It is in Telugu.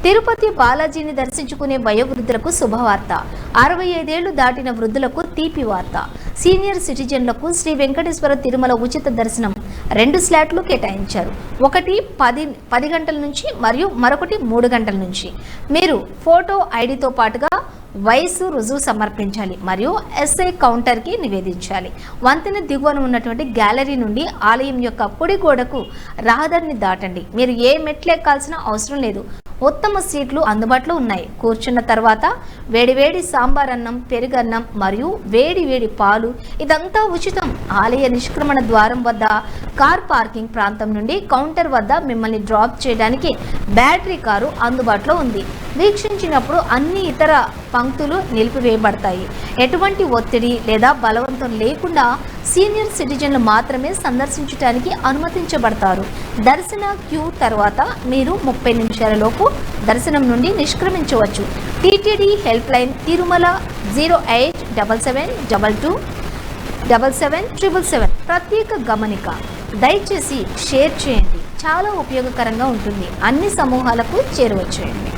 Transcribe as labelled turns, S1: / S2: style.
S1: తిరుపతి బాలాజీని దర్శించుకునే వయోవృద్ధులకు శుభవార్త. 65 ఏళ్లు దాటిన వృద్ధులకు తీపి వార్త. సీనియర్ సిటిజన్లకు శ్రీ వెంకటేశ్వర తిరుమల ఉచిత దర్శనం 2 స్లాట్లు కేటాయించారు. ఒకటి 10 గంటల నుంచి మరియు మరొకటి 3 గంటల నుంచి. మీరు ఫోటో ఐడితో పాటుగా వయసు రుజువు సమర్పించాలి మరియు ఎస్ఐ కౌంటర్కి నివేదించాలి. వంతెన దిగువన ఉన్నటువంటి గ్యాలరీ నుండి ఆలయం యొక్క కుడి గోడకు రహదారిని దాటండి. మీరు ఏ మెట్లు ఎక్కాల్సిన అవసరం లేదు. ఉత్తమ సీట్లు అందుబాటులో ఉన్నాయి. కూర్చున్న తర్వాత వేడివేడి సాంబార్ అన్నం, పెరుగన్నం మరియు వేడి పాలు ఇదంతా ఉచితం. ఆలయ నిష్క్రమణ ద్వారం వద్ద కార్ పార్కింగ్ ప్రాంతం నుండి కౌంటర్ వద్ద మిమ్మల్ని డ్రాప్ చేయడానికి బ్యాటరీ కారు అందుబాటులో ఉంది. వీక్షించినప్పుడు అన్ని ఇతర పంక్తులు నిలిపివేయబడతాయి. ఎటువంటి ఒత్తిడి లేదా బలవంతం లేకుండా సీనియర్ సిటిజన్లు మాత్రమే సందర్శించడానికి అనుమతించబడతారు. దర్శన క్యూ తర్వాత మీరు 30 నిమిషాలలోపు దర్శనం నుండి నిష్క్రమించవచ్చు. TTD help line Tirumala 0877227777. ప్రత్యేక గమనిక, దయచేసి షేర్ చేయండి, చాలా ఉపయోగకరంగా ఉంటుంది. అన్ని సమూహాలకు చేరువచ్చేయండి.